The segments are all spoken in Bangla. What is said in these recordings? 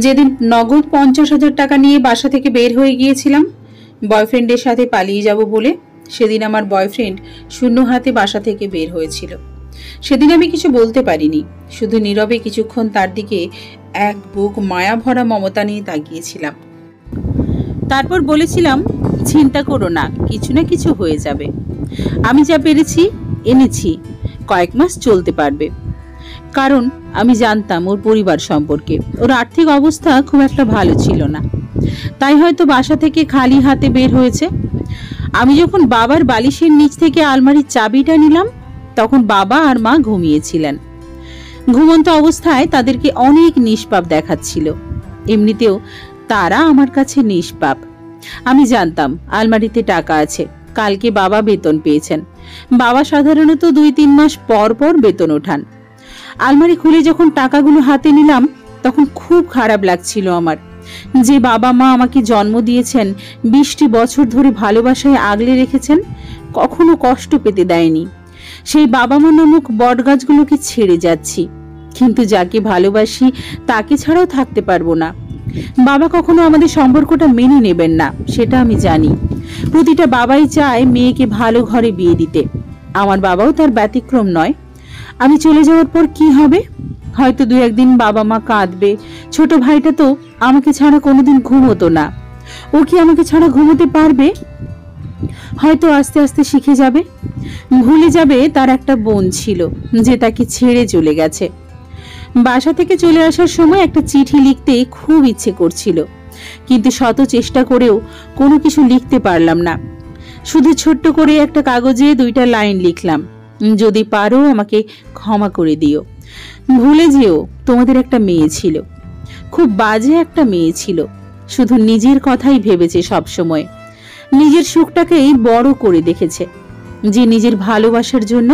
যেদিন নগদ 50,000 টাকা নিয়ে বাসা থেকে বের হয়ে গিয়েছিলাম বয়ফ্রেন্ডের সাথে পালিয়ে যাব বলে, সেদিন আমার বয়ফ্রেন্ড শূন্য হাতে বাসা থেকে বের হয়েছিল। সেদিন আমি কিছু বলতে পারিনি, শুধু নীরবে কিছুক্ষণ তার দিকে এক বুক মায়া ভরা মমতা নিয়ে তাকিয়েছিলাম। তারপর বলেছিলাম, চিন্তা করো না, কিছু না কিছু হয়ে যাবে। আমি যা পেরেছি এনেছি, কয়েক মাস চলতে পারবে। কারণ আমি জানতাম ওর পরিবার সম্পর্কে, ওর আর্থিক অবস্থা খুব একটা ভালো ছিল না, তাই হয়তো বাসা থেকে খালি হাতে বের হয়েছে। আমি যখন বাবার বালিশের নিচ থেকে আলমারির চাবিটা নিলাম, তখন বাবা আর মা ঘুমিয়েছিলেন। ঘুমন্ত অবস্থায় তাদেরকে অনেক নিষ্পাপ দেখাচ্ছিল। এমনিতেও তারা আমার কাছে নিষ্পাপ। আমি জানতাম আলমারিতে টাকা আছে, কালকে বাবা বেতন পেয়েছেন। বাবা সাধারণত 2-3 মাস পর পর বেতন ওঠান। আলমারি খুলে যখন টাকাগুলো হাতে নিলাম, তখন খুব খারাপ লাগছিল আমার, যে বাবা মা আমাকে জন্ম দিয়েছেন, 20টি বছর ধরে ভালোবাসায় আগলে রেখেছেন, কখনো কষ্ট পেতে দেয়নি। সেই বাবা মা নামক বটগাছগুলোকে ছেড়ে যাচ্ছি, কিন্তু যাকে ভালোবাসি তাকে ছাড়াও থাকতে পারবো না। বাবা কখনো আমাদের সম্পর্কটা মেনে নেবেন না, সেটা আমি জানি। প্রতিটা বাবাই চায় মেয়েকে ভালো ঘরে বিয়ে দিতে, আমার বাবাও তার ব্যতিক্রম নয়। আমি চলে যাওয়ার পর কি হবে? হয়তো 2-1 দিন বাবা মা কাঁদবে। ছোট ভাইটা তো আমাকে ছাড়া কোনোদিন ঘুমোতো না, ও কি আমাকে ছাড়া ঘুমোতে পারবে? হয়তো আস্তে আস্তে শিখে যাবে, ভুলে যাবে তার একটা বোন ছিল যে তাকে ছেড়ে চলে গেছে। বাসা থেকে চলে আসার সময় একটা চিঠি লিখতে খুব ইচ্ছে করছিল, কিন্তু শত চেষ্টা করেও কোনো কিছু লিখতে পারলাম না। শুধু ছোট্ট করে একটা কাগজে 2টা লাইন লিখলাম, যদি পারো আমাকে ক্ষমা করে দিও। ভুলে যেও তোমাদের একটা মেয়ে ছিল, খুব বাজে একটা মেয়ে ছিল, শুধু নিজের কথাই ভেবেছে সব সময়, নিজের সুখটাকেই বড় করে দেখেছে, যে নিজের ভালোবাসার জন্য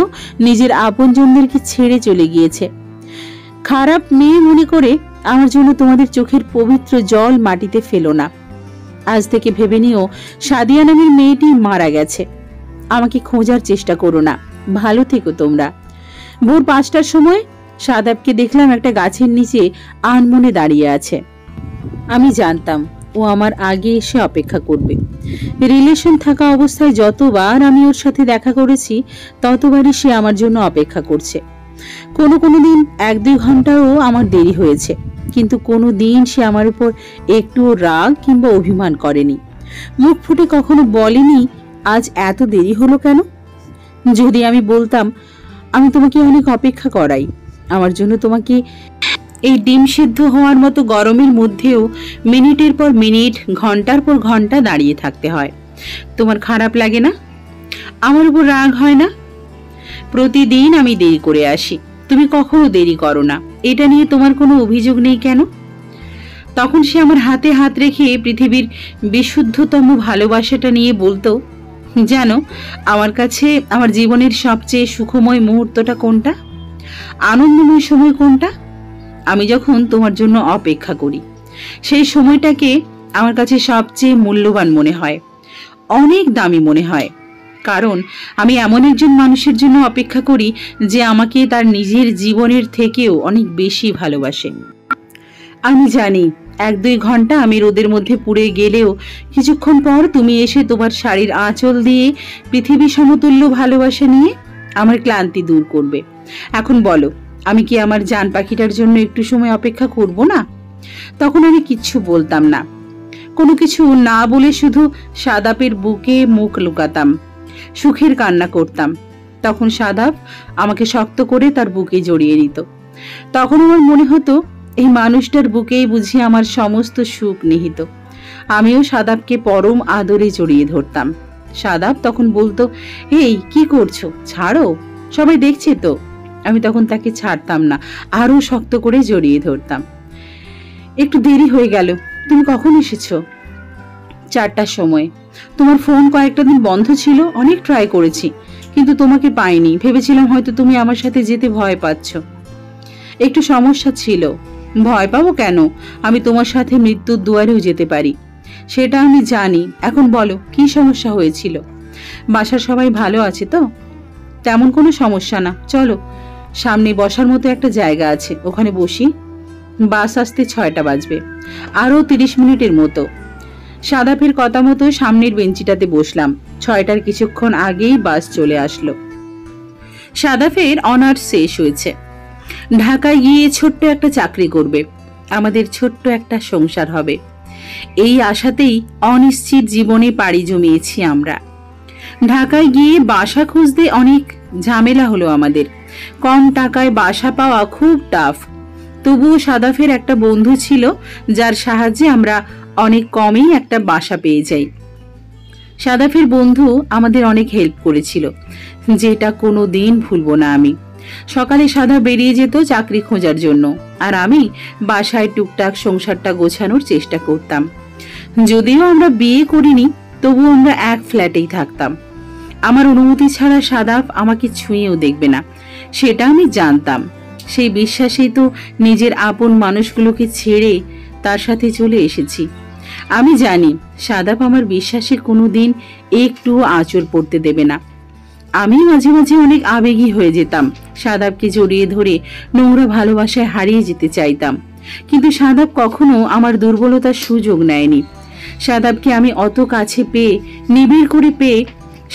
নিজের আপনজনদেরকে ছেড়ে চলে গিয়েছে। খারাপ মেয়ে মনে করে আমার জন্য তোমাদের চোখের পবিত্র জল মাটিতে ফেলো না। আজ থেকে ভেবে নিও সাদিয়া নামের মেয়েটি মারা গেছে। আমাকে খোঁজার চেষ্টা করো না। ভালো থেকো তোমরা। ভোর 5টার সময় সাদাবকে দেখলাম একটা গাছের নিচে আনমনে দাঁড়িয়ে আছে। আমি জানতাম ও আমার আগে এসে অপেক্ষা করবে। রিলেশন থাকা অবস্থায় যতবার আমি ওর সাথে দেখা করেছি, ততবারই সে আমার জন্য অপেক্ষা করছে। কোনো কোনো দিন 1-2 ঘন্টাও আমার দেরি হয়েছে, কিন্তু কোনো দিন সে আমার উপর একটুও রাগ কিংবা অভিমান করেনি। মুখ ফুটে কখনো বলেনি আজ এত দেরি হলো কেন। যদি আমি বলতাম আমি তোমাকে অনেক অপেক্ষা করাই, আমার জন্য তোমাকে এই ডিম সিদ্ধ হওয়ার মতো গরমের মধ্যেও মিনিটের পর মিনিট, ঘন্টার পর ঘন্টা দাঁড়িয়ে থাকতে হয়, তোমার খারাপ লাগে না? আমার উপর রাগ হয় না? প্রতিদিন আমি দেরি করে আসি, তুমি কখনো দেরি করো না, এটা নিয়ে তোমার কোনো অভিযোগ নেই কেন? তখন সে আমার হাতে হাত রেখে পৃথিবীর বিশুদ্ধতম ভালোবাসাটা নিয়ে বলতো, জানো আমার কাছে আমার জীবনের সবচেয়ে সুখময় মুহূর্তটা কোনটা, আনন্দময় সময় কোনটা? আমি যখন তোমার জন্য অপেক্ষা করি, সেই সময়টাকে আমার কাছে সবচেয়ে মূল্যবান মনে হয়, অনেক দামি মনে হয়। কারণ আমি এমন একজন মানুষের জন্য অপেক্ষা করি যে আমাকে তার নিজের জীবনের থেকেও অনেক বেশি ভালোবাসে। আমি জানি 1-2 ঘন্টা আমি রোদের মধ্যে পুড়ে গেলেও কিছুক্ষণ পর তুমি এসে তোমার শাড়ির আঁচল দিয়ে পৃথিবী সমতুল্য ভালোবাসা নিয়ে আমার ক্লান্তি দূর করবে। এখন বলো, আমি কি আমার জান পাখিটার জন্য একটু সময় অপেক্ষা করব না? তখন আমি কিচ্ছু বলতাম না, কোনো কিছু না বলে শুধু সাদাপের বুকে মুখ লুকাতাম, সুখের কান্না করতাম। তখন সাদাপ আমাকে শক্ত করে তার বুকে জড়িয়ে নিত। তখন আমার মনে হতো এই মানুষটার বুকেই বুঝি আমার সমস্ত সুখ নিহিত। আমিও সাদাপকে পরম আদরে জড়িয়ে ধরতাম। সাদাপ তখন বলতো, এই কি করছো, ছাড়ো, সবাই দেখছে তো। আমি তখন তাকে ছাড়তাম না, আরো শক্ত করে জড়িয়ে ধরতাম। একটু দেরি হয়ে গেল, তুমি কখন এসেছো? 4টার সময়। তোমার ফোন কয়েকটা দিন বন্ধ ছিল, অনেক ট্রাই করেছি, কিন্তু তোমাকে পাইনি। ভেবেছিলাম হয়তো তুমি আমার সাথে যেতে ভয় পাচ্ছ। একটু সমস্যা ছিল। ভয় পাবো কেন? আমি তোমার সাথে মৃত্যুর দুয়ারেও যেতে পারি, সেটা আমি জানি। এখন বলো কি সমস্যা হয়েছিল? বাসার সবাই ভালো আছে তো? তেমন কোনো সমস্যা না, চলো সামনে বসার মতো একটা জায়গা আছে, ওখানে বসি। বাস আসতে 6টা বাজবে, আরও 30 মিনিটের মতো। সাদাফের কথা মতো সামনের বেঞ্চিটাতে বসলাম। 6টার কিছুক্ষণ আগেই বাস চলে আসলো। সাদাফের অনার্স শেষ হয়েছে, ঢাকায় গিয়ে ছোট্ট একটা চাকরি করবে, আমাদের ছোট্ট একটা সংসার হবে, এই আশাতেই অনিশ্চিত জীবনে পাড়ি জমিয়েছি আমরা। ঢাকায় গিয়ে বাসা খুঁজতে অনেক ঝামেলা হলো আমাদের। কম টাকায় বাসা পাওয়া খুব টাফ। তবুও সাদাফের একটা বন্ধু ছিল যার সাহায্যে আমরা অনেক কমেই একটা বাসা পেয়ে যাই। সাদাফের বন্ধু আমাদের অনেক হেল্প করেছিল, যেটা কোনো দিন ভুলবো না আমি। সকালে সাদা বেরিয়ে যেত চাকরি খোঁজার জন্য, আর আমি বাসায় টুকটাক সংসারটা গোছানোর চেষ্টা করতাম। যদিও আমরা বিয়ে করিনি, তবু আমরা এক ফ্ল্যাটেই থাকতাম। আমার অনুমতি ছাড়া সাদাফ আমাকে ছুঁয়েও দেখবে না, সেটা আমি জানতাম। সেই বিশ্বাসেই তো নিজের আপন মানুষগুলোকে ছেড়ে তার সাথে চলে এসেছি। আমি জানি সাদাফ আমার বিশ্বাসে কোনোদিন একটু আঁচড় পড়তে দেবে না। আমি মাঝে মাঝে অনেক আবেগী হয়ে যেতাম, সাদাফকে জড়িয়ে ধরে নোংরা ভালোবাসায় হারিয়ে যেতে চাইতাম। কিন্তু সাদাফ কখনো আমার দুর্বলতার সুযোগ নেয়নি। সাদাফকে আমি অত কাছে পেয়ে, নিবিড় করে পেয়ে,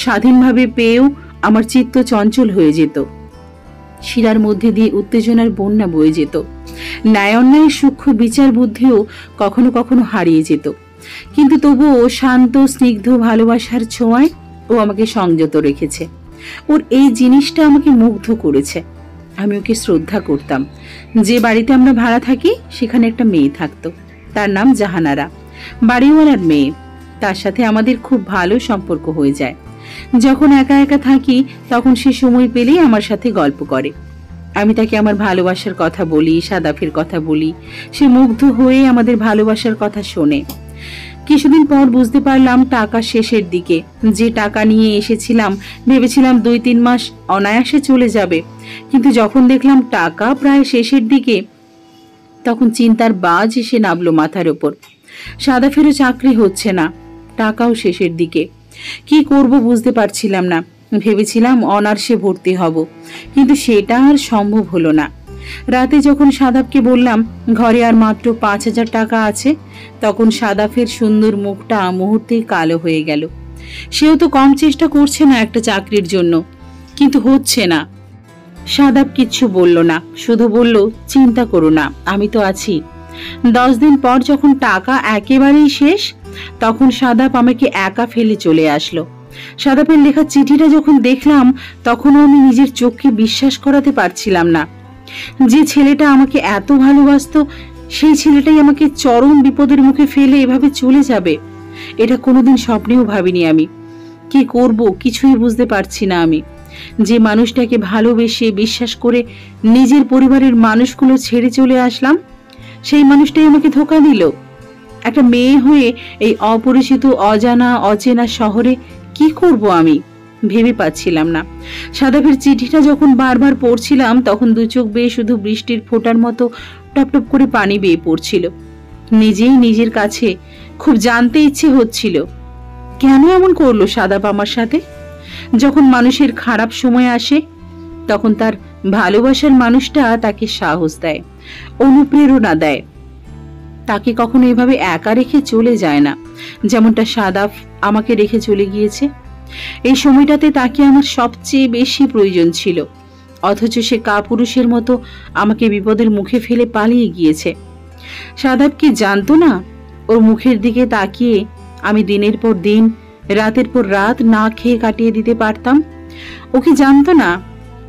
স্বাধীনভাবে পেয়েও আমার চিত্ত চঞ্চল হয়ে যেত। শিরার মধ্যে দিয়ে উত্তেজনার বন্যা বয়ে যেত। ন্যায় অন্যায়ের সূক্ষ্ম বিচার বুদ্ধিও কখনো কখনো হারিয়ে যেত। কিন্তু তবুও শান্ত স্নিগ্ধ ভালোবাসার ছোঁয়ায় ও আমাকে সংযত রেখেছে। ওর এই জিনিসটা আমাকে মুগ্ধ করেছে। আমি ওকে শ্রদ্ধা করতাম। যে বাড়িতে আমরা ভাড়া থাকি সেখানে একটা মেয়ে থাকতো, তার নাম জাহানারা, বাড়িওয়ালার মেয়ে। তার সাথে আমাদের খুব ভালো সম্পর্ক হয়ে যায়। যখন একা একা থাকি তখন সে সময় পেলেই আমার সাথে গল্প করে। আমি তাকে আমার ভালোবাসার কথা বলি, সাদাফের কথা বলি। সে মুগ্ধ হয়ে আমাদের ভালোবাসার কথা শোনে। কিছুদিন পর বুঝতে পারলাম টাকা শেষের দিকে। যে টাকা নিয়ে এসেছিলাম ভেবেছিলাম 2-3 মাস অনায়াসে চলে যাবে, কিন্তু যখন দেখলাম টাকা প্রায় শেষের দিকে, তখন চিন্তার বাজ এসে নামলো মাথার ওপর। সাদাফেরও চাকরি হচ্ছে না, টাকাও শেষের দিকে। কি করব বুঝতে পারছিলাম না। ভেবেছিলাম অনার্সে ভর্তি হব, কিন্তু সেটা আর সম্ভব হলো না। রাতে যখন সাদাফকে বললাম ঘরে আর মাত্র 5,000 টাকা আছে, তখন সাদাফের সুন্দর মুখটা মুহূর্তেই কালো হয়ে গেল। সেও তো কম চেষ্টা করছে না একটা চাকরির জন্য, কিন্তু হচ্ছে না। সাদাফ কিচ্ছু বলল না, শুধু বলল চিন্তা করো না, আমি তো আছি। 10 দিন পর যখন টাকা একেবারেই শেষ, তখন সাদাফ আমাকে একা ফেলে চলে আসলো। সাদাফের লেখা চিঠিটা যখন দেখলাম, তখনও আমি নিজের চোখকে বিশ্বাস করাতে পারছিলাম না। যে ছেলেটা আমাকে এত ভালোবাসতো, সেই ছেলেটাই আমাকে চরম বিপদের মুখে ফেলে এভাবে চলে যাবে, এটা কোনোদিন স্বপ্নেও ভাবিনি আমি। কি করব কিছুই বুঝতে পারছি না আমি। যে মানুষটাকে ভালোবেসে বিশ্বাস করে নিজের পরিবারের মানুষগুলো ছেড়ে চলে আসলাম, সেই মানুষটাই আমাকে ধোঁকা দিল। একটা মেয়ে হয়ে এই অপরিচিত অজানা অচেনা শহরে কি করব আমি ভেবে পাচ্ছিলাম না। সাদাফের চিঠিটা যখন বারবার পড়ছিলাম, তখন 2 চোখ বেয়ে শুধু বৃষ্টির ফোঁটার মতো টপটপ করে পানি বেয়ে পড়ছিল। নিজেই নিজের কাছে খুব জানতে ইচ্ছে হচ্ছিল, কেন এমন করলো সাদাফ আমার সাথে। যখন মানুষের খারাপ সময় আসে, তখন তার ভালোবাসার মানুষটা তাকে সাহস দেয়, অনুপ্রেরণা দেয়। তাকে কখনো এভাবে একা রেখে চলে যায় না, যেমনটা সাদাফ আমাকে রেখে চলে গিয়েছে। এই সময়টাতে তাকে আমার সবচেয়ে বেশি প্রয়োজন ছিল, অথচ সে কাপুরুষের মতো আমাকে বিপদের মুখে ফেলে পালিয়ে গিয়েছে। সাদাফ কি জানতো না ওর মুখের দিকে তাকিয়ে আমি দিনের পর দিন, রাতের পর রাত না খেয়ে কাটিয়ে দিতে পারতাম? ও কি জানতো না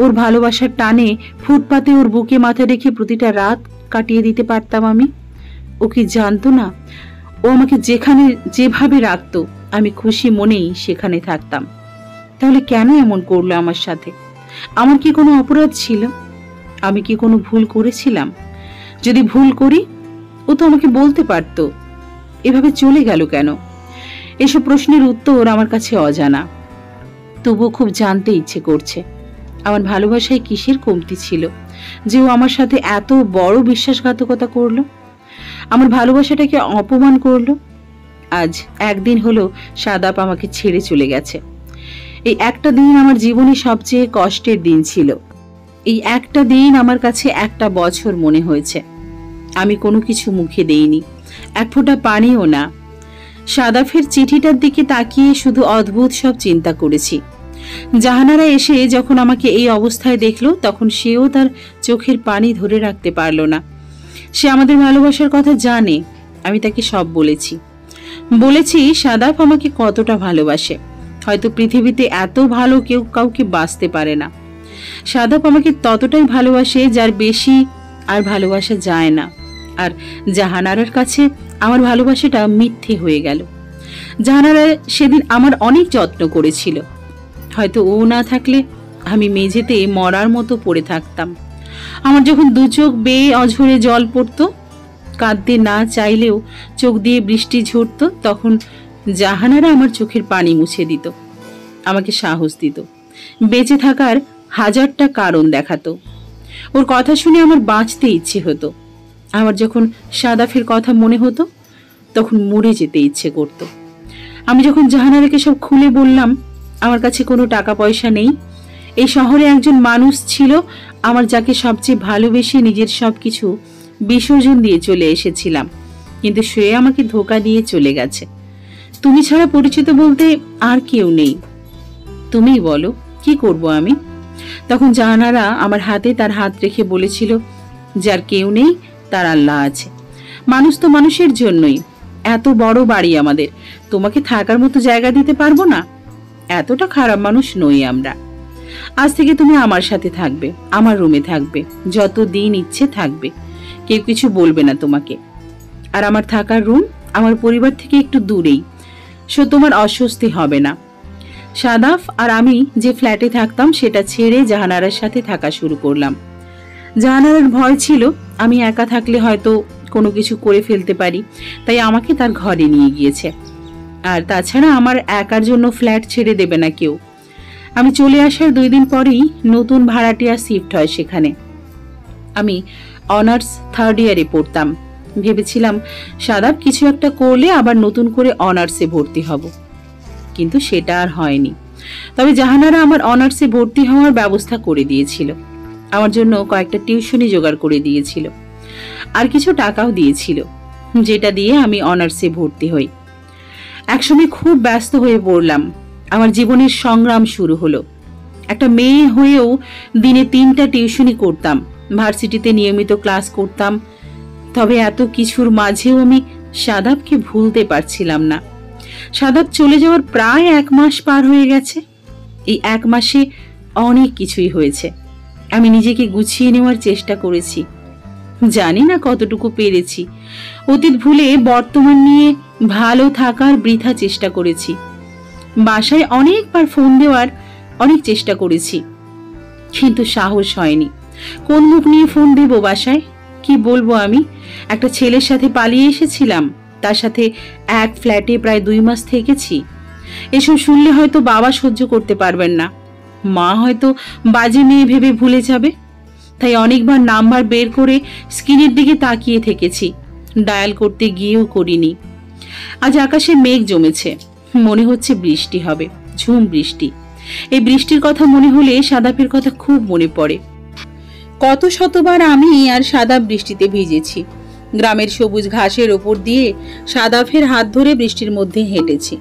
ওর ভালোবাসার টানে ফুটপাতে ওর বুকে মাথা রেখে প্রতিটা রাত কাটিয়ে দিতে পারতাম আমি? ও কি জানতো না ও আমাকে যেখানে যেভাবে রাখতো, আমি খুশি মনেই সেখানে থাকতাম? তাহলে কেন এমন করলো আমার সাথে? আমার কি কোনো অপরাধ ছিল? আমি কি কোনো ভুল করেছিলাম? যদি ভুল করি, ও তো আমাকে বলতে পারতো। এভাবে চলে গেল কেন? এসব প্রশ্নের উত্তর আমার কাছে অজানা, তবুও খুব জানতে ইচ্ছে করছে। আমার ভালোবাসায় কিসের কমতি ছিল যে ও আমার সাথে এত বড় বিশ্বাসঘাতকতা করলো, আমার ভালোবাসাটাকে অপমান করলো? আজ একদিন হলো সাদাপ আমাকে ছেড়ে চলে গেছে। এই একটা দিন আমার জীবনে সবচেয়ে কষ্টের দিন ছিল। এই একটা দিন আমার কাছে একটা বছর মনে হয়েছে। আমি কোনো কিছু মুখে দেইনি, এক ফোঁটা পানিও না। সাদাফের চিঠিটার দিকে তাকিয়ে শুধু অদ্ভুত সব চিন্তা করেছি। জাহানারা এসে যখন আমাকে এই অবস্থায় দেখলো, তখন সেও তার চোখের পানি ধরে রাখতে পারল না। সে আমাদের ভালোবাসার কথা জানে। আমি তাকে সব বলেছি সাদাফ আমাকে কতটা ভালোবাসে। হয়তো পৃথিবীতে এত ভালো কেউ কাউকে বাঁচতে পারে না। সাদাফ আমাকে ততটাই ভালোবাসে যার বেশি আর ভালোবাসা যায় না। আর জাহানারার কাছে আমার ভালোবাসাটা মিথ্যে হয়ে গেল। জাহানারা সেদিন আমার অনেক যত্ন করেছিল। হয়তো ও না থাকলে আমি মেঝেতে মরার মতো পড়ে থাকতাম। আমার যখন দু চোখ বেয়ে অঝরে জল পড়তো, কাঁদতে না চাইলেও চোখ দিয়ে বৃষ্টি ঝরত, তখন জাহানারা আমার চোখের পানি মুছে দিত, আমাকে সাহস দিত, বেঁচে থাকার হাজারটা কারণ দেখাতো। ওর কথা শুনে আমার বাঁচতে ইচ্ছে হতো। আমার যখন সাদাফের কথা মনে হতো, তখন মরে যেতে ইচ্ছে করত। আমি যখন জাহানারাকে সব খুলে বললাম আমার কাছে কোনো টাকা পয়সা নেই, এই শহরে একজন মানুষ ছিল আমার, যাকে সবচেয়ে ভালোবেসে নিজের সবকিছু বিসর্জন দিয়ে চলে এসেছিলাম, কিন্তু সে আমাকে ধোঁকা দিয়ে চলে গেছে। তুমি ছাড়া পরিচিত বলতে আর কেউ নেই, তুমিই বলো কি করব আমি? তখন জাহানারা আমার হাতে তার হাত রেখে বলেছিল, যার কেউ নেই তার আল্লাহ আছে। মানুষ তো মানুষের জন্যই। এত বড় বাড়ি আমাদের, তোমাকে থাকার মতো জায়গা দিতে পারবো না? এতটা খারাপ মানুষ নই আমরা। আজ থেকে তুমি আমার সাথে থাকবে, আমার রুমে থাকবে, যত দিন ইচ্ছে থাকবে, কেউ কিছু বলবে না তোমাকে। আর আমার থাকার রুম আমার পরিবার থেকে একটু দূরেই, সো তোমার অস্বস্তি হবে না। সাদাফ আর আমি যে ফ্ল্যাটে থাকতাম সেটা ছেড়ে জাহানারার সাথে থাকা শুরু করলাম। জাহানারার ভয় ছিল আমি একা থাকলে হয়তো কোনো কিছু করে ফেলতে পারি, তাই আমাকে তার ঘরে নিয়ে গিয়েছে। আর তাছাড়া আমার একার জন্য ফ্ল্যাট ছেড়ে দেবে না কেউ। আমি চলে আসার 2 দিন পরেই নতুন ভাড়াটিয়া শিফট হয় সেখানে। আমি অনার্স 3rd ইয়ারে পড়তাম। ভেবেছিলাম সাদাফ কিছু একটা করলে আবার নতুন করে অনার্সে ভর্তি হব, কিন্তু সেটা আর হয়নি। তবে জাহানারা আমার অনার্সে ভর্তি হওয়ার ব্যবস্থা করে দিয়েছিল, আমার জন্য কয়েকটা টিউশনি জোগাড় করে দিয়েছিল, আর কিছু টাকাও দিয়েছিল, যেটা দিয়ে আমি অনার্সে ভর্তি হই। একসময় খুব ব্যস্ত হয়ে পড়লাম। আমার জীবনের সংগ্রাম শুরু হলো। একটা মেয়ে হয়েও দিনে 3টা টিউশনি করতাম, ভার্সিটিতে নিয়মিত ক্লাস করতাম। তবে এত কিছুর মাঝেও আমি সাদাবকে ভুলতে পারছিলাম না। সাদাব চলে যাওয়ার প্রায় 1 মাস পার হয়ে গেছে। এই 1 মাসে অনেক কিছুই হয়েছে। আমি নিজেকে গুছিয়ে নেওয়ার চেষ্টা করেছি, জানি না কতটুকু পেরেছি। অতীত ভুলে বর্তমান নিয়ে ভালো থাকার বৃথা চেষ্টা করেছি। বাসায় অনেকবার ফোন দেওয়ার অনেক চেষ্টা করেছি, কিন্তু সাহস হয়নি। কোন মুখ নিয়ে ফোন দেব বাসায়? কি বলবো আমি? একটা ছেলের সাথে পালিয়ে এসেছিলাম, তার সাথে এক ফ্ল্যাটে প্রায় 2 মাস থেকেছি। এসব শুনলে হয়তো বাবা সহ্য করতে পারবেন না, মা হয়তো বাজে মেয়ে ভেবে ভুলে যাবে। তাই অনেকবার নাম্বার বের করে স্ক্রিনের দিকে তাকিয়ে থেকেছি, ডায়াল করতে গিয়েও করিনি। আজ আকাশে মেঘ জমেছে, মনে হচ্ছে বৃষ্টি হবে, ঝুম বৃষ্টি। এই বৃষ্টির কথা মনে হলে সাদাফের কথা খুব মনে পড়ে। কত শতবার আমি আর সাদাফ বৃষ্টিতে ভিজেছি। গ্রামের সবুজ ঘাসের ওপর দিয়ে সাদাফের হাত ধরে বৃষ্টির মধ্যে হেঁটেছি।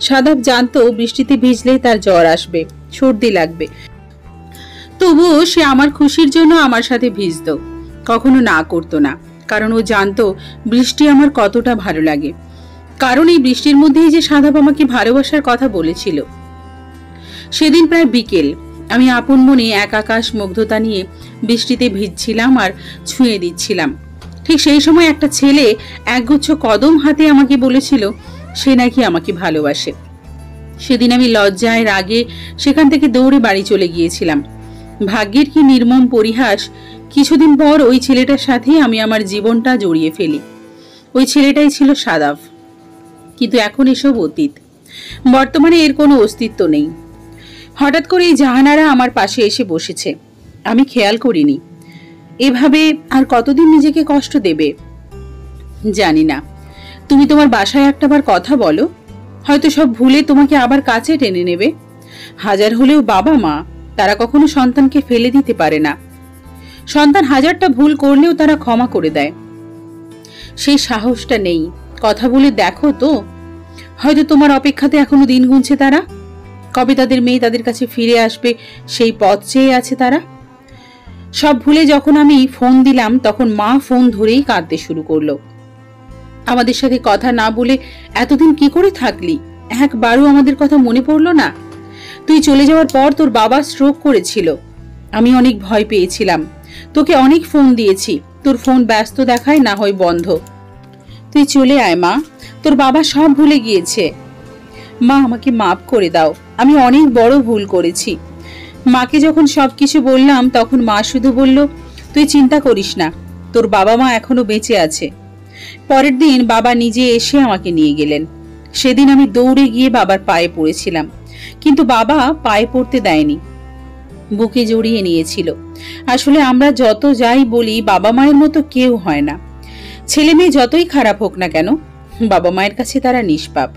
সাদাফ জানতো বৃষ্টিতে ভিজলে তার জ্বর আসবে, সর্দি লাগবে, তবুও সে আমার খুশির জন্য আমার সাথে ভিজতো, কখনো না করতো না। কারণ ও জানতো বৃষ্টি আমার কতটা ভালো লাগে। কারণ এই বৃষ্টির মধ্যেই যে সাদাফ আমাকে ভালোবাসার কথা বলেছিল। সেদিন প্রায় বিকেল, আমি আপন মনে এক আকাশ মুগ্ধতা নিয়ে বৃষ্টিতে ভিজছিলাম আর ছুঁয়ে দিচ্ছিলাম। ঠিক সেই সময় একটা ছেলে একগুচ্ছ কদম হাতে আমাকে বলেছিল সে নাকি আমাকে ভালোবাসে। সেদিন আমি লজ্জায় রাগে সেখান থেকে দৌড়ে বাড়ি চলে গিয়েছিলাম। ভাগ্যের কি নির্মম পরিহাস, কিছুদিন পর ওই ছেলেটার সাথে আমি আমার জীবনটা জড়িয়ে ফেলি। ওই ছেলেটাই ছিল সাদাফ। কিন্তু এখন এসব অতীত, বর্তমানে এর কোনো অস্তিত্ব নেই। হঠাৎ করে এই জাহানারা আমার পাশে এসে বসেছে, আমি খেয়াল করিনি। এভাবে আর কতদিন নিজেকে কষ্ট দেবে জানি না। তুমি তোমার বাসায় একটাবার কথা বলো, হয়তো সব ভুলে তোমাকে আবার কাছে টেনে নেবে। হাজার হলেও বাবা মা, তারা কখনো সন্তানকে ফেলে দিতে পারে না। সন্তান হাজারটা ভুল করলেও তারা ক্ষমা করে দেয়। সেই সাহসটা নেই। কথা বলে দেখো তো, হয়তো তোমার অপেক্ষাতে এখনো দিন গুনছে তারা। কবে তাদের মেয়ে তাদের কাছে ফিরে আসবে সেই পথ চেয়ে আছে তারা। সব ভুলে যখন আমি ফোন দিলাম তখন মা ফোন ধরেই কাঁদতে শুরু করলো। আমাদের সাথে কথা না বলে এতদিন কি করে থাকলি? একবারও আমাদের কথা মনে পড়লো না? তুই চলে যাওয়ার পর তোর বাবা স্ট্রোক করেছিল। আমি অনেক ভয় পেয়েছিলাম। তোকে অনেক ফোন দিয়েছি, তোর ফোন ব্যস্ত দেখায়, না হয় বন্ধ। তুই চলে আয় মা, তোর বাবা সব ভুলে গিয়েছে। মা, আমাকে মাফ করে দাও, আমি অনেক বড় ভুল করেছি। মাকে যখন সবকিছু বললাম তখন মা শুধু বলল, তুই চিন্তা করিস না, তোর বাবা মা এখনো বেঁচে আছে। পরের দিন বাবা নিজে এসে আমাকে নিয়ে গেলেন। সেদিন আমি দৌড়ে গিয়ে বাবার পায়ে পড়েছিলাম, কিন্তু বাবা পায়ে পড়তে দেয়নি, বুকে জড়িয়ে নিয়েছিল। আসলে আমরা যত যাই বলি, বাবা মায়ের মতো কেউ হয় না। ছেলে মেয়ে যতই খারাপ হোক না কেন, বাবা মায়ের কাছে তারা নিষ্পাপ।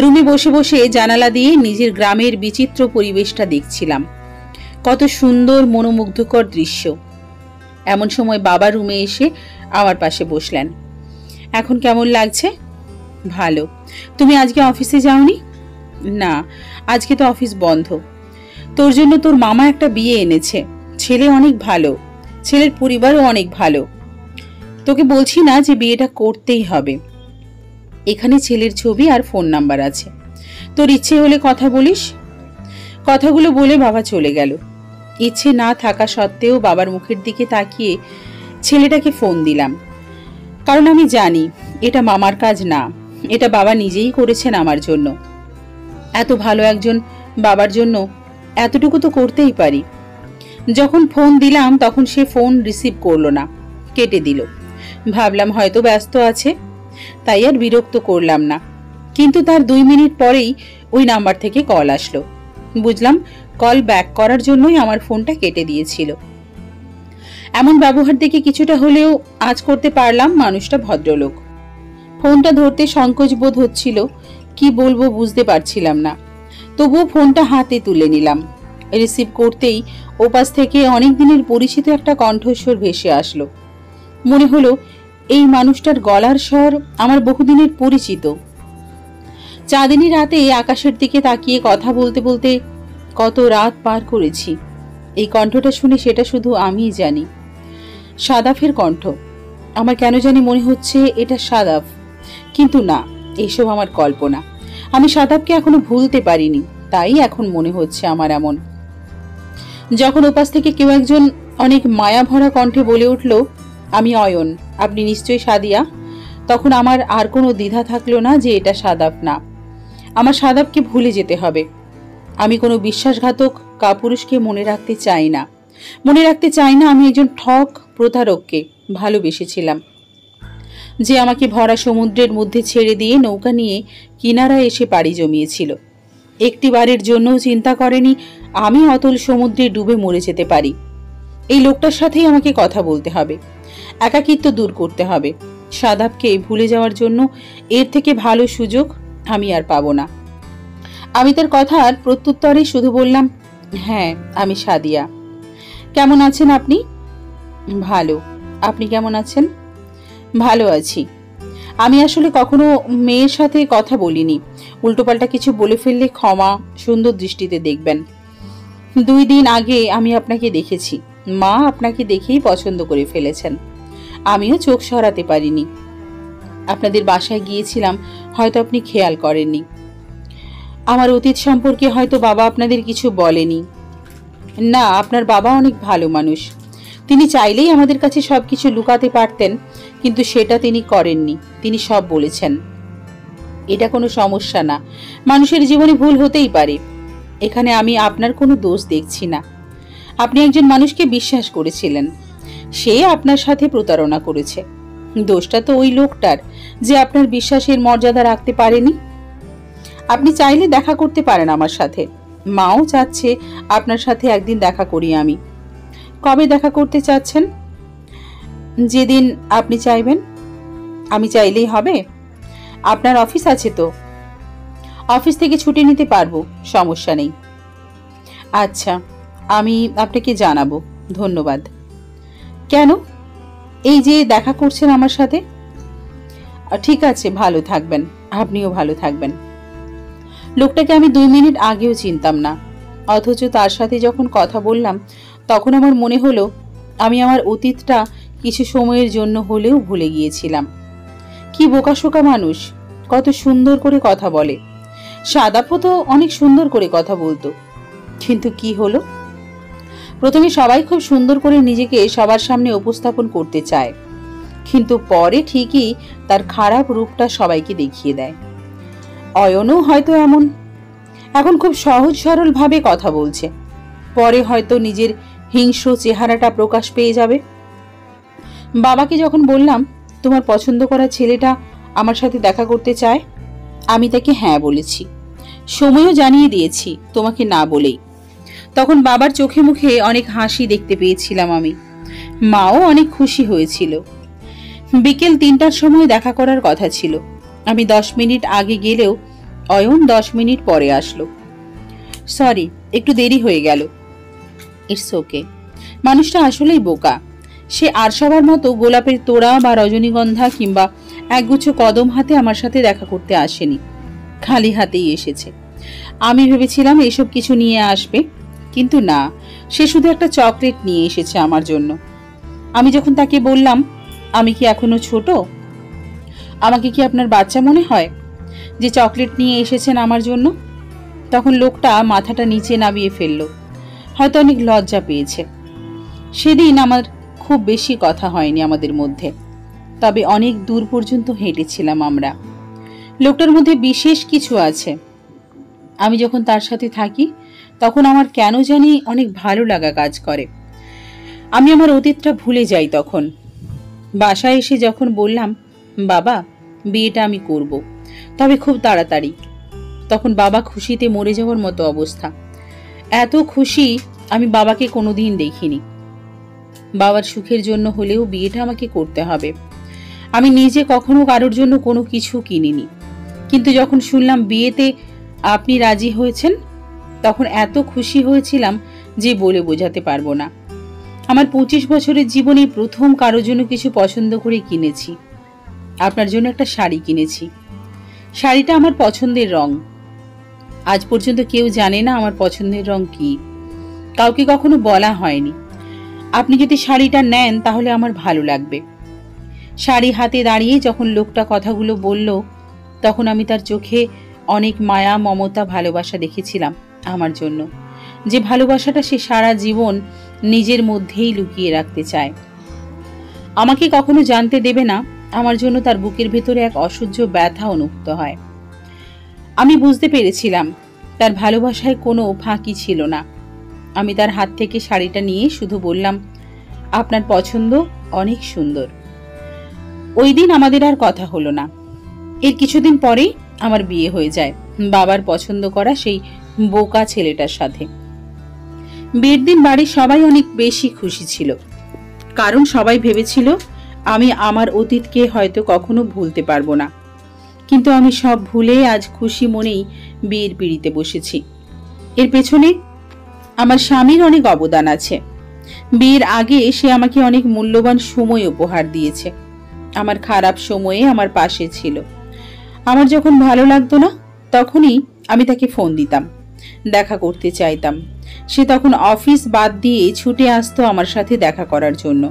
রুমে বসে বসে জানালা দিয়ে নিজের গ্রামের বিচিত্র পরিবেশটা দেখছিলাম। কত সুন্দর মনোমুগ্ধকর দৃশ্য। এমন সময় বাবা রুমে এসে আমার পাশে বসলেন। এখন কেমন লাগছে? ভালো। তুমি আজকে অফিসে যাওনি? না, আজকে তো অফিস বন্ধ। তোর জন্য তোর মামা একটা বিয়ে এনেছে। ছেলে অনেক ভালো, ছেলের পরিবারও অনেক ভালো। তোকে বলছি না যে বিয়েটা করতেই হবে। এখানে ছেলের ছবি আর ফোন নাম্বার আছে, তোর ইচ্ছে হলে কথা বলিস। কথাগুলো বলে বাবা চলে গেল। ইচ্ছে না থাকা সত্ত্বেও বাবার মুখের দিকে তাকিয়ে ছেলেটাকে ফোন দিলাম, কারণ আমি জানি এটা মামার কাজ না, এটা বাবা নিজেই করেছেন আমার জন্য। এত ভালো একজন বাবার জন্য এতটুকু তো করতেই পারি। যখন ফোন দিলাম তখন সে ফোন রিসিভ করলো না, কেটে দিল। ভাবলাম হয়তো ব্যস্ত আছে, তাই আর বিরক্ত করলাম না। কিন্তু তার 2 মিনিট পরেই ওই নাম্বার থেকে কল আসলো। বুঝলাম কল ব্যাক করার জন্যই আমার ফোনটা কেটে দিয়েছিল। এমন ব্যবহার দেখে কিছুটা হলেও আজ করতে পারলাম মানুষটা ভদ্রলোক। ফোনটা ধরতে সংকোচ বোধ হচ্ছিল, কি বলবো বুঝতে পারছিলাম না। তবুও ফোনটা হাতে তুলে নিলাম। রিসিভ করতেই ওপাশ থেকে অনেক দিনের পরিচিত একটা কণ্ঠস্বর ভেসে আসলো। মনে হলো এই মানুষটার গলার স্বর আমার বহুদিনের পরিচিত। চাঁদনী রাতে আকাশের দিকে তাকিয়ে কথা বলতে বলতে কত রাত পার করেছি। এই কণ্ঠটা শুনে সেটা শুধু আমিই জানি। সাদাফের কণ্ঠ। আমার কেন জানি মনে হচ্ছে এটা সাদাফ, কিন্তু না, এইসব আমার কল্পনা। আমি সাদাফকে এখনো ভুলতে পারিনি, তাই এখন মনে হচ্ছে আমার এমন। যখন ওপাশ থেকে কেউ একজন অনেক মায়া ভরা কণ্ঠে বলে উঠল, আমি অয়ন, আপনি নিশ্চয়ই সাদিয়া, তখন আমার আর কোনো দ্বিধা থাকলো না যে এটা সাদাফ না। আমার সাদাফকে ভুলে যেতে হবে। আমি কোনো বিশ্বাসঘাতক কাপুরুষকে মনে রাখতে চাই না। মনে রাখতে চাই না আমি একজন ঠক প্রতারককে ভালোবেসেছিলাম, যে আমাকে ভরা সমুদ্রের মধ্যে ছেড়ে দিয়ে নৌকা নিয়ে কিনারায় এসে পাড়ি জমিয়েছিল। একটি বারের জন্যও চিন্তা করেনি আমি অতল সমুদ্রে ডুবে মরে যেতে পারি। এই লোকটার সাথেই আমাকে কথা বলতে হবে, একাকিত্ব দূর করতে হবে। সাদাবকে ভুলে যাওয়ার জন্য এর থেকে ভালো সুযোগ আমি আর পাবো না। আমি তার কথার প্রত্যুত্তরে শুধু বললাম, হ্যাঁ, আমি সাদিয়া। কেমন আছেন আপনি? ভালো। আপনি কেমন আছেন? ভালো আছি। আমি আসলে কখনো মেয়ের সাথে কথা বলিনি। উল্টোপাল্টা কিছু বলে ফেললে ক্ষমা সুন্দর দৃষ্টিতে দেখবেন। 2 দিন আগে আমি আপনাকে দেখেছি। মা আপনাকে দেখেই পছন্দ করে ফেলেছেন। আমিও চোখ সরাতে পারিনি। আপনাদের বাসায় গিয়েছিলাম, হয়তো আপনি খেয়াল করেননি। আমার অতীত সম্পর্কে হয়তো বাবা আপনাদের কিছু বলেনি। না, আপনার বাবা অনেক ভালো মানুষ। তিনি চাইলেই আমাদের কাছে সবকিছু লুকাতে পারতেন, কিন্তু সেটা তিনি করেননি। তিনি সব বলেছেন। এটা কোনো সমস্যা না, মানুষের জীবনে ভুল হতেই পারে। এখানে আমি আপনার কোনো দোষ দেখছি না। আপনি একজন মানুষকে বিশ্বাস করেছিলেন, সে আপনার সাথে প্রতারণা করেছে। দোষটা তো ওই লোকটার যে আপনার বিশ্বাসের মর্যাদা রাখতে পারেনি। আপনি চাইলে দেখা করতে পারেন আমার সাথে। মাও চাচ্ছে আপনার সাথে একদিন দেখা করি আমি। কবে দেখা করতে চাচ্ছেন? যেদিন আপনি চাইবেন। আমি চাইলেই হবে? আপনার অফিস আছে তো? অফিস থেকে ছুটি নিতে পারবো, সমস্যা নেই। আচ্ছা, আমি আপনাকে জানাবো। ধন্যবাদ। কেন? এই যে দেখা করছেন আমার সাথে। ঠিক আছে, ভালো থাকবেন, আপনিও ভালো থাকবেন। লোকটাকে আমি 2 মিনিট আগেও চিনতাম না, অথচ তার সাথে যখন কথা বললাম তখন আমার মনে হলো আমি আমার অতীতটা কিছু সময়ের জন্য হলেও ভুলে গিয়েছিলাম। কি বোকাশোকা মানুষ, কত সুন্দর করে কথা বলে। সাদাপো তো অনেক সুন্দর করে কথা বলতো, কিন্তু কি হলো? প্রথমে সবাই খুব সুন্দর করে নিজেকে সবার সামনে উপস্থাপন করতে চায়, কিন্তু পরে ঠিকই তার খারাপ রূপটা সবাইকে দেখিয়ে দেয়। অয়নও হয়তো এমন, এখন খুব সহজ সরল ভাবে কথা বলছে, পরে হয়তো নিজের হিংস্র চেহারাটা প্রকাশ পেয়ে যাবে। বাবাকে যখন বললাম তোমার পছন্দ করা ছেলেটা আমার সাথে দেখা করতে চায়, আমি তাকে হ্যাঁ বলেছি, সময়ও জানিয়ে দিয়েছি তোমাকে না বলেই। তখন বাবার চোখে মুখে অনেক হাসি দেখতে পেয়েছিলাম আমি, মাও অনেক খুশি হয়েছিল। বিকেল 3টার সময় দেখা করার কথা ছিল, আমি 10 মিনিট আগে গেলেও অয়ন 10 মিনিট পরে আসলো। সরি, একটু দেরি হয়ে গেল। It's okay. মানুষটা আসলেই বোকা। সে আর সবার মতো গোলাপের তোড়া বা রজনীগন্ধা কিংবা একগুচ্ছ কদম হাতে আমার সাথে দেখা করতে আসেনি, খালি হাতেই এসেছে। আমি ভেবেছিলাম এসব কিছু নিয়ে আসবে, কিন্তু না, সে শুধু একটা চকলেট নিয়ে এসেছে আমার জন্য। আমি যখন তাকে বললাম আমি কি এখনো ছোট, আমাকে কি আপনার বাচ্চা মনে হয় যে চকলেট নিয়ে এসেছেন আমার জন্য, তখন লোকটা মাথাটা নিচে নামিয়ে ফেলল, হয়তো অনেক লজ্জা পেয়েছে। সেদিন আমার খুব বেশি কথা হয়নি আমাদের মধ্যে, তবে অনেক দূর পর্যন্ত হেঁটেছিলাম আমরা। লোকটার মধ্যে বিশেষ কিছু আছে। আমি যখন তার সাথে থাকি তখন আমার কেন জানি অনেক ভালো লাগা কাজ করে। আমি আমার অতীতটা ভুলে যাই। তখন বাসায় এসে যখন বললাম বাবা বিয়েটা আমি করব, তবে খুব তাড়াতাড়ি, তখন বাবা খুশিতে মরে যাওয়ার মতো অবস্থা। এত খুশি আমি বাবাকে কোনোদিন দেখিনি। বাবার সুখের জন্য হলেও বিয়েটা আমাকে করতে হবে। আমি নিজে কখনো কারোর জন্য কোনো কিছু কিনিনি, কিন্তু যখন শুনলাম বিয়েতে আপনি রাজি হয়েছেন তখন এত খুশি হয়েছিলাম যে বলে বোঝাতে পারবো না। আমার 25 বছরের জীবনে প্রথম কারোর জন্য কিছু পছন্দ করে কিনেছি। আপনার জন্য একটা শাড়ি কিনেছি। শাড়িটা আমার পছন্দের রং। আজ পর্যন্ত কেউ জানে না আমার পছন্দের রং কি, কাউকে কখনো বলা হয়নি। আপনি যদি শাড়িটা নেন তাহলে আমার ভালো লাগবে। শাড়ি হাতে দাঁড়িয়ে যখন লোকটা কথাগুলো বলল তখন আমি তার চোখে অনেক মায়া, মমতা, ভালোবাসা দেখেছিলাম আমার জন্য, যে ভালোবাসাটা সে সারা জীবন নিজের মধ্যেই লুকিয়ে রাখতে চায়। আমাকে কখনো জানতে দেবে না আমার জন্য তার বুকের ভেতরে এক অসহ্য ব্যথা অনুভূত হয়। আমি বুঝতে পেরেছিলাম তার ভালোবাসায় কোনো ফাঁকি ছিল না। আমি তার হাত থেকে শাড়িটা নিয়ে শুধু বললাম আপনার পছন্দ অনেক সুন্দর। ওই দিন আমাদের আর কথা হলো না। এর কিছুদিন পরেই আমার বিয়ে হয়ে যায় বাবার পছন্দ করা সেই বোকা ছেলেটার সাথে। বিয়ের দিন বাড়ির সবাই অনেক বেশি খুশি ছিল, কারণ সবাই ভেবেছিল আমি আমার অতীতকে হয়তো কখনো ভুলতে পারবো না। কিন্তু আমি সব ভুলে আজ খুশি মনেই বিয়ের পিঁড়িতে বসেছি। এর পেছনে আমার স্বামীর অনেক অবদান আছে। বিয়ের আগে সে আমাকে অনেক মূল্যবান সময় উপহার দিয়েছে। আমার খারাপ সময়ে আমার পাশে ছিল। আমার যখন ভালো লাগতো না তখনই আমি তাকে ফোন দিতাম, দেখা করতে চাইতাম। সে তখন অফিস বাদ দিয়ে ছুটে আসতো আমার সাথে দেখা করার জন্য।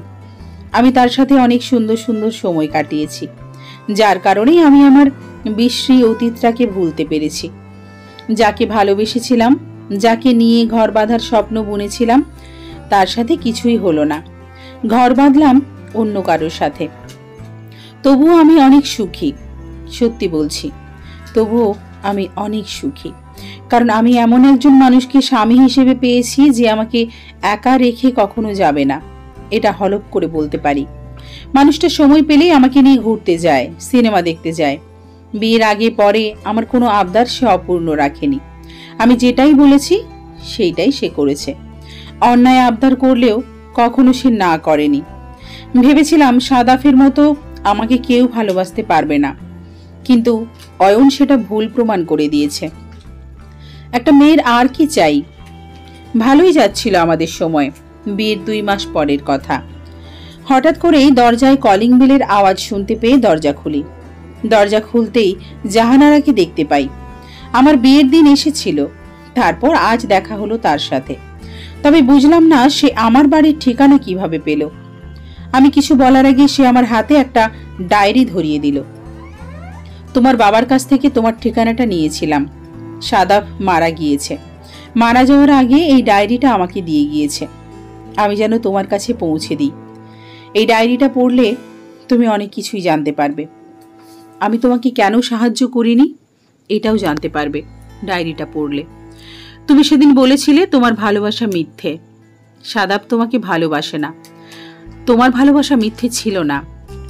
আমি তার সাথে অনেক সুন্দর সুন্দর সময় কাটিয়েছি, যার কারণেই আমি আমার বিশ্রী অতীতটাকে ভুলতে পেরেছি। যাকে ভালোবেসেছিলাম, যাকে নিয়ে ঘর বাঁধার স্বপ্ন বুনেছিলাম, তার সাথে কিছুই হলো না। ঘর বাঁধলাম অন্য কারোর সাথে। তবুও আমি অনেক সুখী, সত্যি বলছি, তবুও আমি অনেক সুখী। কারণ আমি এমন একজন মানুষকে স্বামী হিসেবে পেয়েছি যে আমাকে একা রেখে কখনো যাবে না, এটা হলফ করে বলতে পারি। মানুষটা সময় পেলেই আমাকে নিয়ে ঘুরতে যায়, সিনেমা দেখতে যায়। বিয়ের আগে পরে আমার কোনো আবদার সে অপূর্ণ রাখেনি। আমি যেটাই বলেছি সেইটাই সে করেছে। অন্যায় আবদার করলেও কখনো সে না করেনি। ভেবেছিলাম সাদাফের মতো আমাকে কেউ ভালোবাসতে পারবে না, কিন্তু অয়ন সেটা ভুল প্রমাণ করে দিয়েছে। একটা মেয়ের আর কি চাই? ভালোই যাচ্ছিল আমাদের সময়। বিয়ের 2 মাস পরের কথা, হঠাৎ করেই দরজায় কলিং বেলের আওয়াজ শুনতে পেয়ে দরজা খুলি। দরজা খুলতেই জাহানারাকে দেখতে পাই। আমার বিয়ের দিন এসেছিল, তারপর আজ দেখা হলো তার সাথে। তবে বুঝলাম না সে আমার বাড়ির ঠিকানা কিভাবে পেল। আমি কিছু বলার আগে সে আমার হাতে একটা ডায়েরি ধরিয়ে দিল। তোমার বাবার কাছ থেকে তোমার ঠিকানাটা নিয়েছিলাম। সাদাব মারা গিয়েছে। মারা যাওয়ার আগে এই ডায়েরিটা আমাকে দিয়ে গিয়েছে। আমি যেন তোমার কাছে পৌঁছে দিই। এই ডায়েরিটা পড়লে তুমি অনেক কিছুই জানতে পারবে। আমি তোমাকে কেন সাহায্য করিনি এটাও জানতে পারবে ডায়েরিটা পড়লে। তুমি সেদিন বলেছিলে তোমার ভালোবাসা মিথ্যে। সাদাব তোমাকে ভালোবাসে না। তোমার ভালোবাসা মিথ্যে ছিল না।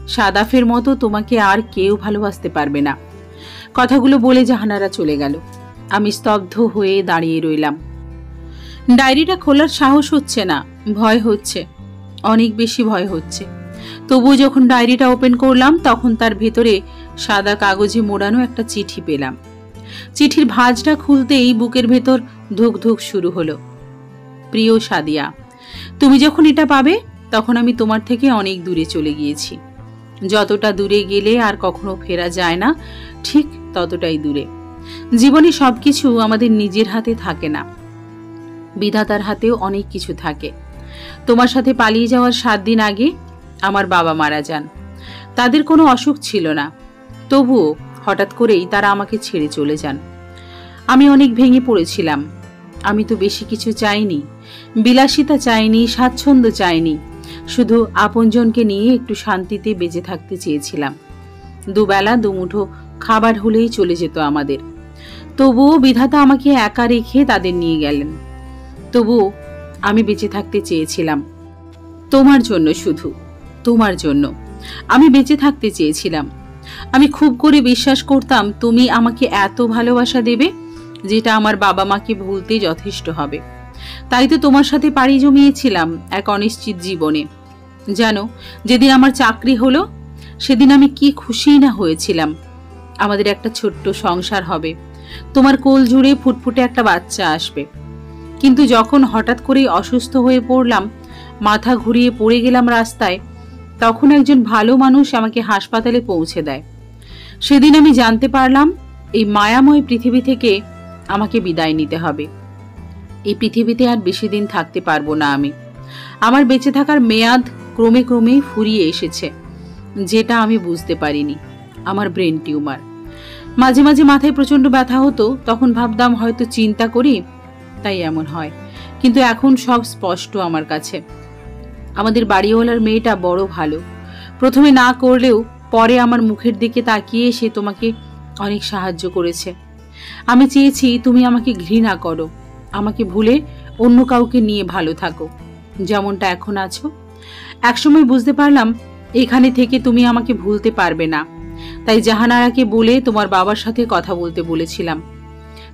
সাদাফের মতো তোমাকে আর কেউ ভালোবাসতে পারবে না। কথাগুলো বলে জাহানারা চলে গেল। আমি স্তব্ধ হয়ে দাঁড়িয়ে রইলাম। ডায়েরিটা খোলার সাহস হচ্ছে না, ভয় হচ্ছে, অনেক বেশি ভয় হচ্ছে। তবু যখন ডায়েরিটা ওপেন করলাম তখন তার ভেতরে সাদা কাগজে মোড়ানো একটা চিঠি পেলাম। চিঠির ভাঁজটা খুলতেই বুকের ভেতর ধুক ধুক শুরু হলো। প্রিয় সাদিয়া, তুমি যখন এটা পাবে তখন আমি তোমার থেকে অনেক দূরে চলে গিয়েছি। যতটা দূরে গেলে আর কখনো ফেরা যায় না, ঠিক ততটাই দূরে। জীবনে সবকিছু আমাদের নিজের হাতে থাকে না, বিধাতার হাতেও অনেক কিছু থাকে। তোমার সাথে পালিয়ে যাওয়ার 7 দিন আগে আমার বাবা মারা যান। তাদের কোনো অসুখ ছিল না, তবুও হঠাৎ করেই তারা আমাকে ছেড়ে চলে যান। আমি অনেক ভেঙে পড়েছিলাম। আমি তো বেশি কিছু চাইনি, বিলাসিতা চাইনি, স্বাচ্ছন্দ্য চাইনি, শুধু আপনজনকে নিয়ে একটু শান্তিতে বেঁচে থাকতে চেয়েছিলাম। দুবেলা দুমুঠো খাবার হলেই চলে যেত আমাদের। তবুও বিধাতা আমাকে একা রেখে তাদের নিয়ে গেলেন। তবুও আমি বেঁচে থাকতে চেয়েছিলাম তোমার জন্য, শুধু তোমার জন্য আমি বেঁচে থাকতে চেয়েছিলাম। আমি খুব করে বিশ্বাস করতাম তুমি আমাকে এত ভালোবাসা দেবে যেটা আমার বাবা মাকে ভুলতে যথেষ্ট হবে। তাই তো তোমার সাথে পাড়ি জমিয়েছিলাম এক অনিশ্চিত জীবনে। জানো, যেদিন আমার চাকরি হলো সেদিন আমি কি খুশি না হয়েছিলাম। আমাদের একটা ছোট্ট সংসার হবে, তোমার কোল জুড়ে ফুটফুটে একটা বাচ্চা আসবে। কিন্তু যখন হঠাৎ করেই অসুস্থ হয়ে পড়লাম, মাথা ঘুরিয়ে পড়ে গেলাম রাস্তায়, তখন একজন ভালো মানুষ আমাকে হাসপাতালে পৌঁছে দেয়। সেদিন আমি জানতে পারলাম এই মায়াময় পৃথিবী থেকে আমাকে বিদায় নিতে হবে। এই পৃথিবীতে আর বেশি দিন থাকতে পারবো না আমি। আমার বেঁচে থাকার মেয়াদ ক্রমে ক্রমে ফুরিয়ে এসেছে, যেটা আমি বুঝতে পারিনি। আমার ব্রেন টিউমার। মাঝে মাঝে মাথায় প্রচন্ড ব্যথা হতো, তখন ভাবতাম হয়তো চিন্তা করি তাই এমন হয়, কিন্তু এখন সব স্পষ্ট আমার কাছে। আমাদের বাড়িওয়ালার মেয়েটা বড় ভালো। প্রথমে না করলেও পরে আমার মুখের দিকে তাকিয়ে সে তোমাকে অনেক সাহায্য করেছে। আমি চেয়েছি তুমি আমাকে ঘৃণা করো, আমাকে ভুলে অন্য কাউকে নিয়ে ভালো থাকো, যেমনটা এখন আছো। একসময় বুঝতে পারলাম এখানে থেকে তুমি আমাকে ভুলতে পারবে না। তাই জাহানারাকে বলে তোমার বাবার সাথে কথা বলতে বলেছিলাম।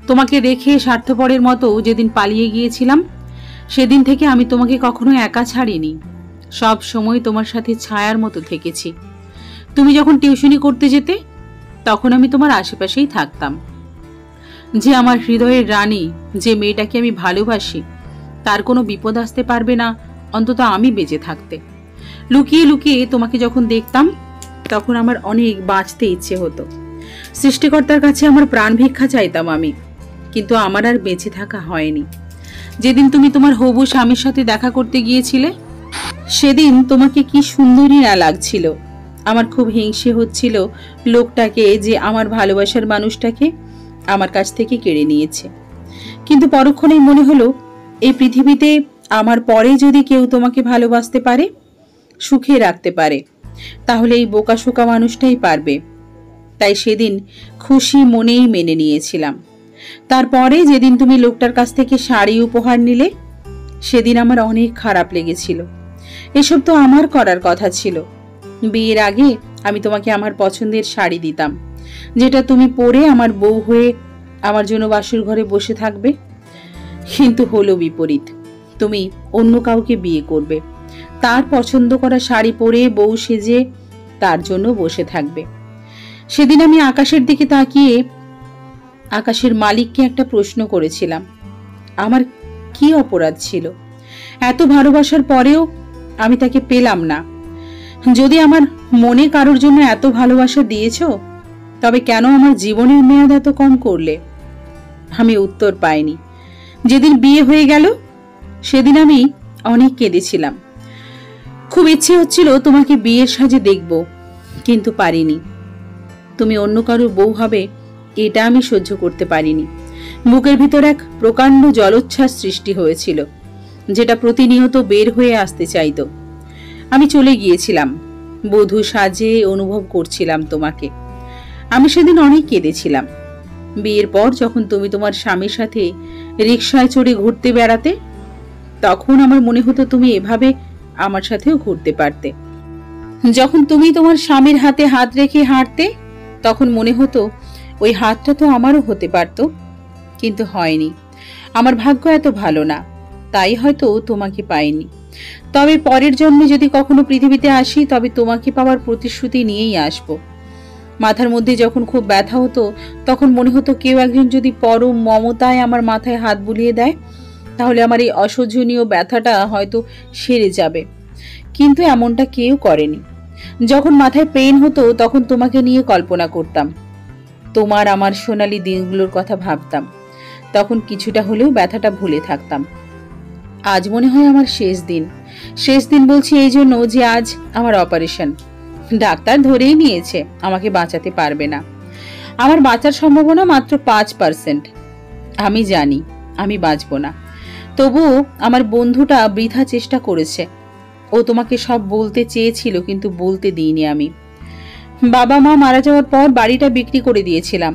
তোমাকে রেখে স্বার্থপরের মতো যেদিন পালিয়ে গিয়েছিলাম, সেদিন থেকে আমি তোমাকে কখনো একা ছাড়িনি। সব সময় তোমার সাথে ছায়ার মতো থেকেছি। তুমি যখন টিউশনি করতে যেতে তখন আমি তোমার আশেপাশেই থাকতাম। যে আমার হৃদয়ের রানী, যে মেয়েটাকে আমি ভালোবাসি, তার কোনো বিপদ আসতে পারবে না অন্তত আমি বেঁচে থাকতে। লুকিয়ে লুকিয়ে তোমাকে যখন দেখতাম তখন আমার অনেক বাঁচতে ইচ্ছে হতো। সৃষ্টিকর্তার কাছে আমার প্রাণ ভিক্ষা চাইতাম আমি, কিন্তু আমার আর বেঁচে থাকা হয়নি। যেদিন তুমি তোমার হবু স্বামীর সাথে দেখা করতে গিয়েছিলে, সেদিন তোমাকে কি সুন্দরী না লাগছিল। আমার খুব হিংসে হচ্ছিল লোকটাকে, যে আমার ভালোবাসার মানুষটাকে আমার কাছ থেকে কেড়ে নিয়েছে। কিন্তু পরক্ষণেই মনে হলো এই পৃথিবীতে আমার পরে যদি কেউ তোমাকে ভালোবাসতে পারে, সুখে রাখতে পারে, তাহলে এই বোকাশোকা মানুষটাই পারবে। তাই সেদিন খুশি মনেই মেনে নিয়েছিলাম। তারপরে যেদিন তুমি লোকটার কাছ থেকে শাড়ি উপহার নিলে, সেদিন আমার অনেক খারাপ লেগেছিল। এসব তো আমার করার কথা ছিল। বিয়ের আগে আমি তোমাকে আমার পছন্দের শাড়ি দিতাম, যেটা তুমি পরে আমার বউ হয়ে আমার জন্য বাসর ঘরে বসে থাকবে। কিন্তু হলো বিপরীত, তুমি অন্য কাউকে বিয়ে করবে, তার পছন্দ করা শাড়ি পরে বউ সেজে তার জন্য বসে থাকবে। সেদিন আমি আকাশের দিকে তাকিয়ে আকাশের মালিককে একটা প্রশ্ন করেছিলাম, আমার কি অপরাধ ছিল? এত ভালোবাসার পরেও আমি তাকে পেলাম না। যদি আমার মনে কারোর জন্য এত ভালোবাসা দিয়েছো, তবে কেন আমার জীবনের মেয়াদ এত কম করলে? আমি উত্তর পাইনি। যেদিন বিয়ে হয়ে গেল সেদিন আমি অনেক কেঁদেছিলাম। খুব ইচ্ছে হচ্ছিল তোমাকে বিয়ের সাজে দেখব, কিন্তু পারিনি। তুমি অন্য কারো বউ হবে এটা আমি সহ্য করতে পারিনি। বুকের ভিতর এক প্রকাণ্ড জলোচ্ছ্বাস সৃষ্টি হয়েছিল, যেটা প্রতিনিয়ত বের হয়ে আসতে চাইত। আমি চলে গিয়েছিলাম, বধূ সাজে অনুভব করছিলাম তোমাকে। আমি সেদিন অনেক কেঁদেছিলাম। বিয়ের পর যখন তুমি তোমার স্বামীর সাথে রিকশায় চড়ে ঘুরতে বেড়াতে, তখন আমার মনে হতো তুমি এভাবে আমার সাথেও ঘুরতে পারতে। যখন তুমি তোমার স্বামীর হাতে হাত রেখে হাঁটতে, তখন মনে হতো ওই হাতটা তো আমারও হতে পারত, কিন্তু হয়নি। আমার ভাগ্য এত ভালো না, তাই হয়তো তোমাকে পাইনি। তবে পরের জন্মে যদি কখনো পৃথিবীতে আসি, তবে তোমাকে পাওয়ার প্রতিশ্রুতি নিয়েই আসব। মাথার মধ্যে যখন খুব ব্যথা হতো, তখন মনে হতো কেউ একজন যদি পরম মমতায় আমার মাথায় হাত বুলিয়ে দেয়, তাহলে আমার এই অসহ্যনীয় ব্যথাটা হয়তো সেরে যাবে। কিন্তু এমনটা কেউ করেনি। যখন মাথায় পেইন হতো, তখন তোমাকে নিয়ে কল্পনা করতাম, তোমার আমার সোনালী দিনগুলোর কথা ভাবতাম। তখন কিছুটা হলেও ব্যথাটা ভুলে থাকতাম। আজ মনে হয় আমার শেষ দিন। শেষ দিন বলছি এই জন্য যে আজ আমার অপারেশন। ডাক্তার ধরেই নিয়েছে আমাকে বাঁচাতে পারবে না। আমার বাঁচার সম্ভাবনা মাত্র 5%। আমি জানি আমি বাঁচব না, তবুও আমার বন্ধুটা বৃথা চেষ্টা করেছে। ও তোমাকে সব বলতে চেয়েছিল, কিন্তু বলতে দিইনি আমি। বাবা মা মারা যাওয়ার পর বাড়িটা বিক্রি করে দিয়েছিলাম।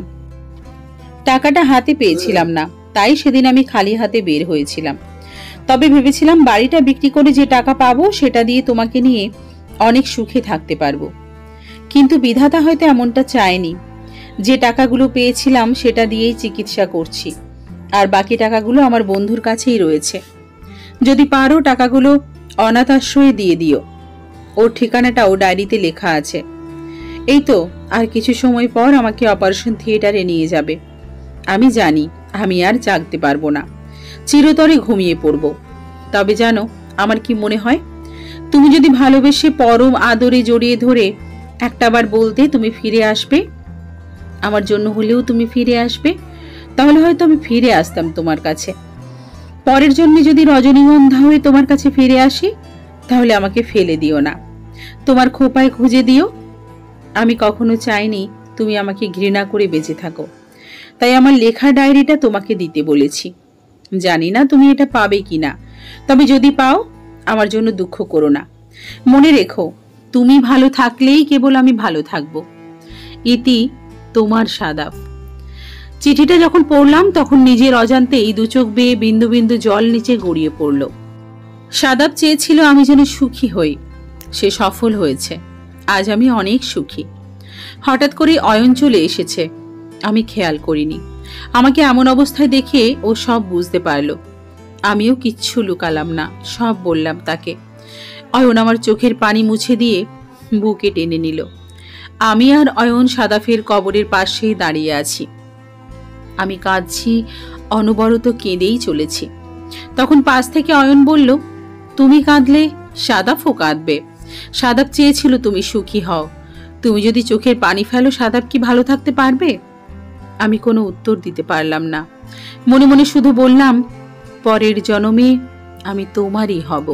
টাকাটা হাতে পেয়েছিলাম না, তাই সেদিন আমি খালি হাতে বের হয়েছিলাম। তবে ভেবেছিলাম বাড়িটা বিক্রি করে যে টাকা পাবো সেটা দিয়ে তোমাকে নিয়ে অনেক সুখে থাকতে পারবো। কিন্তু বিধাতা হয়তো এমনটা চায়নি। যে টাকাগুলো পেয়েছিলাম সেটা দিয়েই চিকিৎসা করছি, আর বাকি টাকাগুলো আমার বন্ধুর কাছেই রয়েছে। যদি পারো টাকাগুলো অনাথ আশ্রয়ে দিয়ে দিও। ওর ঠিকানাটাও ডায়েরিতে লেখা আছে। এই তো আর কিছু সময় পর আমাকে অপারেশন থিয়েটারে নিয়ে যাবে। আমি জানি আমি আর জাগতে পারবো না, চিরতরে ঘুমিয়ে পড়ব। তবে জানো আমার কি মনে হয়, তুমি যদি ভালোবেসে পরম আদরে জড়িয়ে ধরে একটাবার বলতে তুমি ফিরে আসবে, আমার জন্য হলেও তুমি ফিরে আসবে, তাহলে হয়তো আমি ফিরে আসতাম তোমার কাছে। পরের জন্মে যদি রজনীগন্ধা হয়ে তোমার কাছে ফিরে আসি, তাহলে আমাকে ফেলে দিও না, তোমার খোপায় খুঁজে দিও। আমি কখনো চাইনি তুমি আমাকে ঘৃণা করে বেঁচে থাকো, তাই আমার লেখা ডায়েরিটা তোমাকে দিতে বলেছি। জানি না তুমি এটা পাবে কিনা, তবে যদি পাও আমার জন্য দুঃখ করো না। মনে রেখো, তুমি ভালো থাকলেই কেবল আমি ভালো থাকবো। ইতি, তোমার সাদাব। চিঠিটা যখন পড়লাম তখন নিজের অজান্তেই দু চোখ বেয়ে বিন্দু বিন্দু জল নিচে গড়িয়ে পড়ল। সাদাব চেয়েছিল আমি যেন সুখী হই, সে সফল হয়েছে। আজ আমি অনেক সুখী। হঠাৎ করে অয়ন চলে এসেছে, আমি খেয়াল করিনি। আমাকে এমন অবস্থায় দেখে ও সব বুঝতে পারল। আমিও কিচ্ছু লুকালাম না, সব বললাম তাকে। অয়ন আমার চোখের পানি মুছে দিয়ে বুকে টেনে নিল। আমি আর অয়ন সাদাফের কবরের পাশেই দাঁড়িয়ে আছি। আমি কাঁদছি, অনবরত কেঁদেই চলেছি। তখন পাশ থেকে অয়ন বলল, তুমি কাঁদলে সাদাফও কাঁদবে। সাদাব চেয়েছিল তুমি সুখী হও। তুমি যদি চোখের পানি ফেলো, সাদাব কি ভালো থাকতে পারবে? আমি কোনো উত্তর দিতে পারলাম না। মনে মনে শুধু বললাম, পরের জন্মে আমি তোমারই হব।